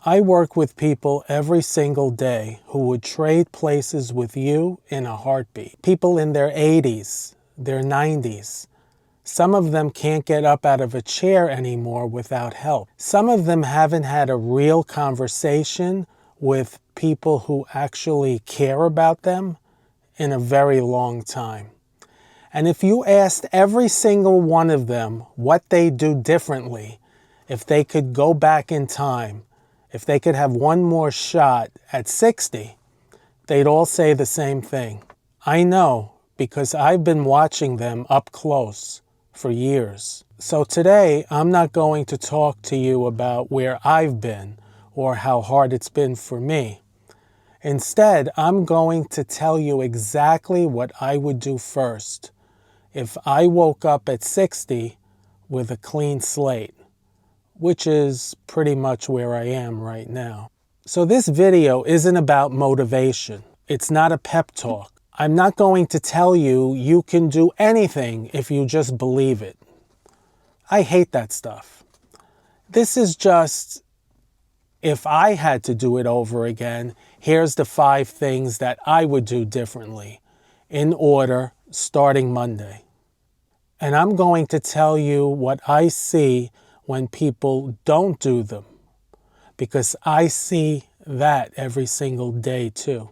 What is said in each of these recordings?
I work with people every single day who would trade places with you in a heartbeat. People in their 80s, their 90s. Some of them can't get up out of a chair anymore without help. Some of them haven't had a real conversation with people who actually care about them in a very long time. And if you asked every single one of them what they do differently, if they could go back in time, if they could have one more shot at 60, they'd all say the same thing. I know, because I've been watching them up close for years. So today, I'm not going to talk to you about where I've been or how hard it's been for me. Instead, I'm going to tell you exactly what I would do first if I woke up at 60 with a clean slate, which is pretty much where I am right now. So this video isn't about motivation. It's not a pep talk. I'm not going to tell you you can do anything if you just believe it. I hate that stuff. This is just, if I had to do it over again, here's the 5 things that I would do differently, in order, starting Monday. And I'm going to tell you what I see when people don't do them, because I see that every single day too.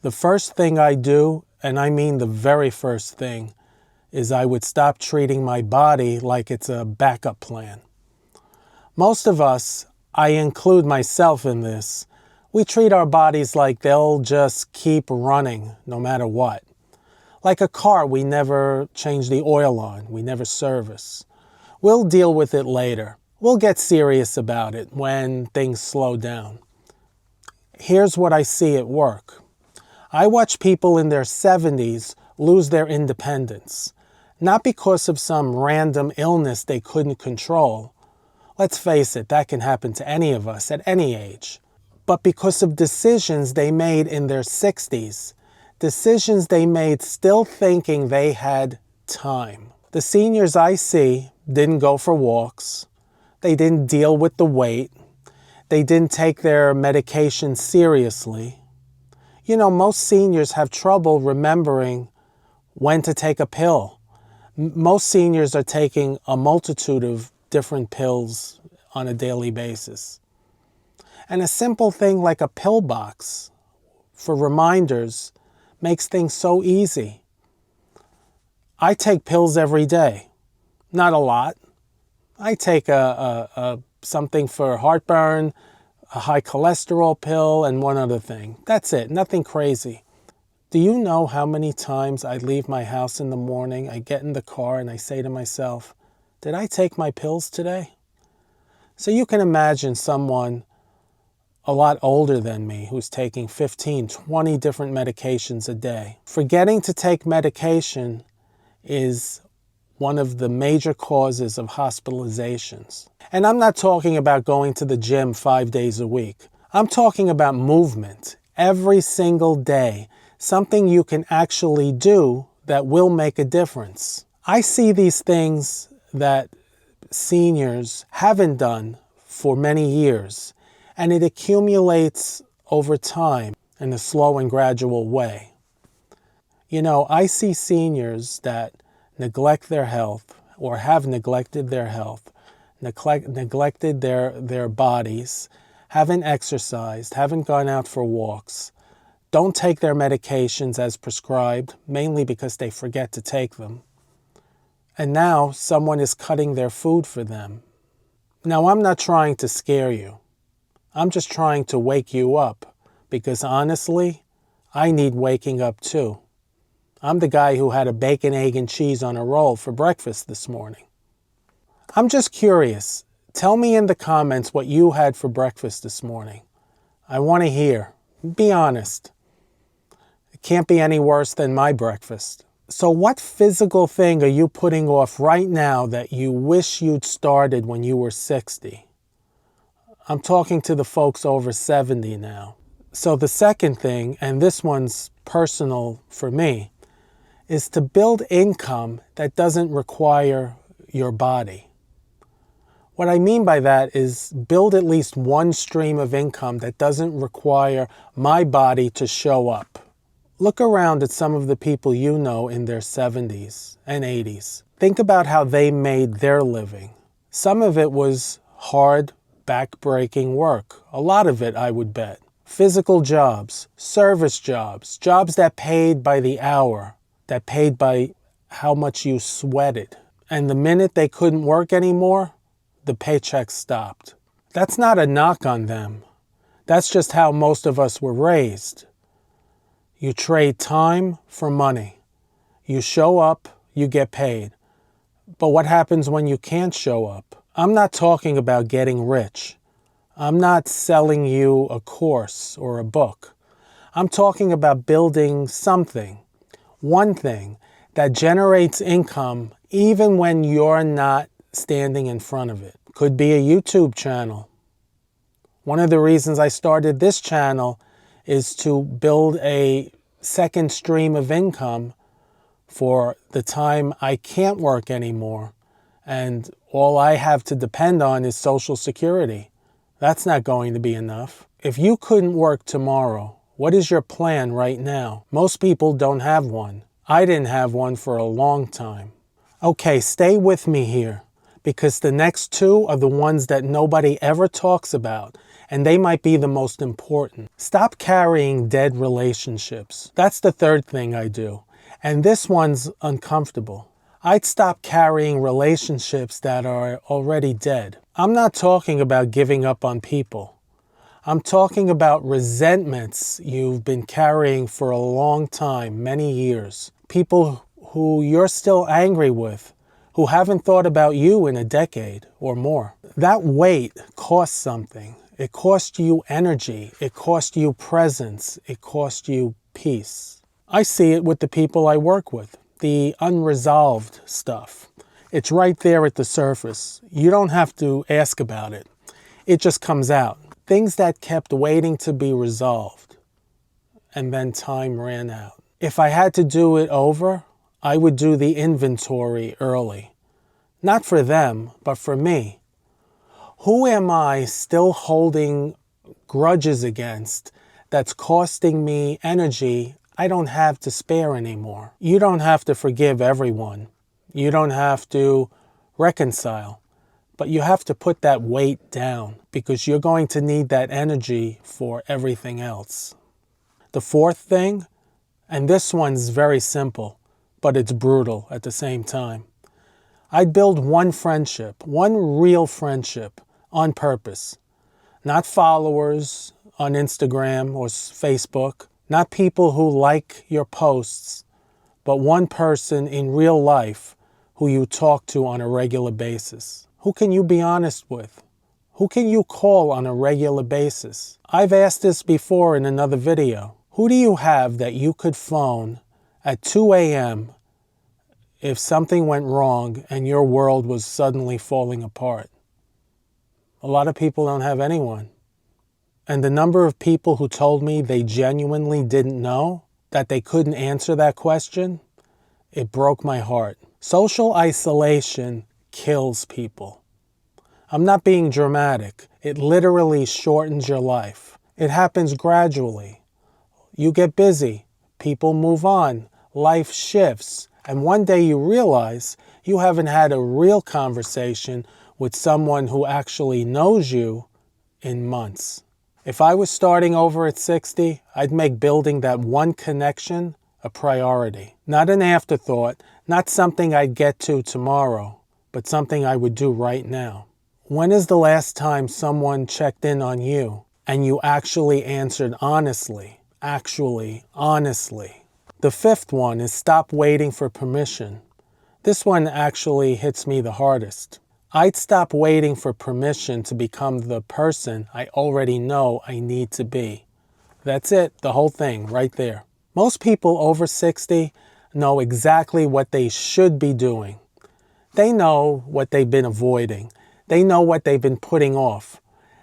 The first thing I do, and I mean the very first thing, is I would stop treating my body like it's a backup plan. Most of us, I include myself in this, we treat our bodies like they'll just keep running no matter what. Like a car we never change the oil on, we never service. We'll deal with it later. We'll get serious about it when things slow down. Here's what I see at work. I watch people in their 70s lose their independence, not because of some random illness they couldn't control. Let's face it, that can happen to any of us at any age. But because of decisions they made in their 60s, decisions they made still thinking they had time. The seniors I see didn't go for walks. They didn't deal with the weight. They didn't take their medication seriously. You know, most seniors have trouble remembering when to take a pill. Most seniors are taking a multitude of different pills on a daily basis. And a simple thing like a pill box for reminders makes things so easy. I take pills every day. Not a lot. I take something for heartburn, a high cholesterol pill, and one other thing. That's it, nothing crazy. Do you know how many times I leave my house in the morning, I get in the car and I say to myself, did I take my pills today? So you can imagine someone a lot older than me who's taking 15, 20 different medications a day. Forgetting to take medication is one of the major causes of hospitalizations. And I'm not talking about going to the gym 5 days a week. I'm talking about movement every single day, something you can actually do that will make a difference. I see these things that seniors haven't done for many years, and it accumulates over time in a slow and gradual way. You know, I see seniors that neglect their health or have neglected their health, neglected their bodies, haven't exercised, haven't gone out for walks, don't take their medications as prescribed, mainly because they forget to take them. And now someone is cutting their food for them. Now, I'm not trying to scare you. I'm just trying to wake you up, because honestly, I need waking up too. I'm the guy who had a bacon, egg, and cheese on a roll for breakfast this morning. I'm just curious. Tell me in the comments what you had for breakfast this morning. I want to hear. Be honest. It can't be any worse than my breakfast. So what physical thing are you putting off right now that you wish you'd started when you were 60? I'm talking to the folks over 70 now. So the second thing, and this one's personal for me, is to build income that doesn't require your body. What I mean by that is build at least one stream of income that doesn't require my body to show up. Look around at some of the people you know in their 70s and 80s. Think about how they made their living. Some of it was hard, back-breaking work. A lot of it, I would bet. Physical jobs, service jobs, jobs that paid by the hour, that paid by how much you sweated. And the minute they couldn't work anymore, the paycheck stopped. That's not a knock on them. That's just how most of us were raised. You trade time for money. You show up, you get paid. But what happens when you can't show up? I'm not talking about getting rich. I'm not selling you a course or a book. I'm talking about building something, one thing, that generates income even when you're not standing in front of it. Could be a YouTube channel. One of the reasons I started this channel is to build a second stream of income for the time I can't work anymore and all I have to depend on is Social Security. That's not going to be enough. If you couldn't work tomorrow, what is your plan right now? Most people don't have one. I didn't have one for a long time. Okay, stay with me here, because the next two are the ones that nobody ever talks about, and they might be the most important. Stop carrying dead relationships. That's the third thing I do, and this one's uncomfortable. I'd stop carrying relationships that are already dead. I'm not talking about giving up on people. I'm talking about resentments you've been carrying for a long time, many years. People who you're still angry with, who haven't thought about you in a decade or more. That weight costs something. It costs you energy. It costs you presence. It costs you peace. I see it with the people I work with, the unresolved stuff. It's right there at the surface. You don't have to ask about it. It just comes out. Things that kept waiting to be resolved, and then time ran out. If I had to do it over, I would do the inventory early. Not for them, but for me. Who am I still holding grudges against that's costing me energy I don't have to spare anymore? You don't have to forgive everyone. You don't have to reconcile. But you have to put that weight down because you're going to need that energy for everything else. The fourth thing, and this one's very simple, but it's brutal at the same time. I'd build one friendship, one real friendship on purpose. Not followers on Instagram or Facebook, not people who like your posts, but one person in real life who you talk to on a regular basis. Who can you be honest with? Who can you call on a regular basis? I've asked this before in another video. Who do you have that you could phone at 2 a.m. if something went wrong and your world was suddenly falling apart? A lot of people don't have anyone. And the number of people who told me they genuinely didn't know, that they couldn't answer that question, it broke my heart. Social isolation kills people. I'm not being dramatic. It literally shortens your life. It happens gradually. You get busy. People move on. Life shifts. And one day you realize you haven't had a real conversation with someone who actually knows you in months. If I was starting over at 60, I'd make building that one connection a priority. Not an afterthought, not something I'd get to tomorrow, but something I would do right now. When is the last time someone checked in on you and you actually answered honestly? Actually, honestly. The fifth one is stop waiting for permission. This one actually hits me the hardest. I'd stop waiting for permission to become the person I already know I need to be. That's it, the whole thing, right there. Most people over 60 know exactly what they should be doing. They know what they've been avoiding. They know what they've been putting off.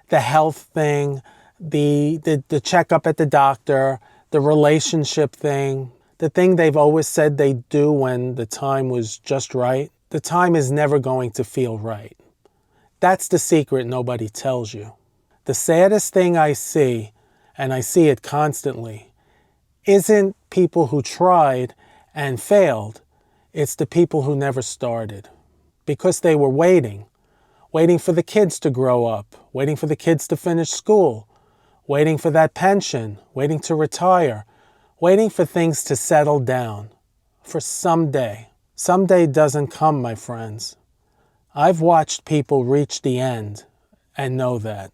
The health thing, the checkup at the doctor, the relationship thing, the thing they've always said they'd do when the time was just right. The time is never going to feel right. That's the secret nobody tells you. The saddest thing I see, and I see it constantly, isn't people who tried and failed. It's the people who never started. Because they were waiting for the kids to grow up, waiting for the kids to finish school, waiting for that pension, waiting to retire, waiting for things to settle down, for someday. Someday doesn't come, my friends. I've watched people reach the end and know that.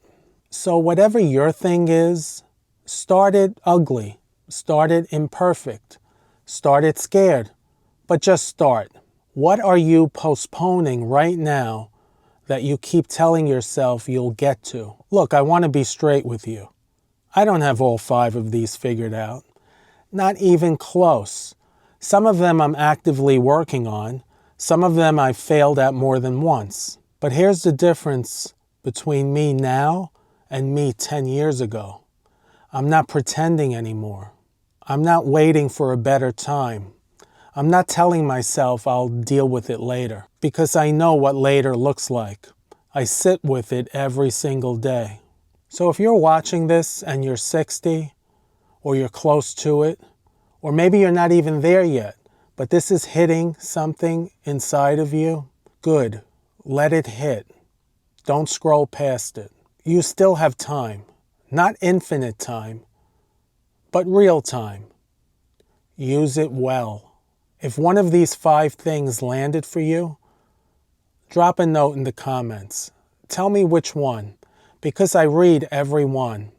So whatever your thing is, start it ugly, start it imperfect, start it scared, but just start. What are you postponing right now that you keep telling yourself you'll get to? Look, I want to be straight with you. I don't have all 5 of these figured out. Not even close. Some of them I'm actively working on. Some of them I've failed at more than once. But here's the difference between me now and me 10 years ago. I'm not pretending anymore. I'm not waiting for a better time. I'm not telling myself I'll deal with it later, because I know what later looks like. I sit with it every single day. So if you're watching this and you're 60, or you're close to it, or maybe you're not even there yet, but this is hitting something inside of you, good. Let it hit. Don't scroll past it. You still have time. Not infinite time, but real time. Use it well. If one of these 5 things landed for you, drop a note in the comments. Tell me which one, because I read every one.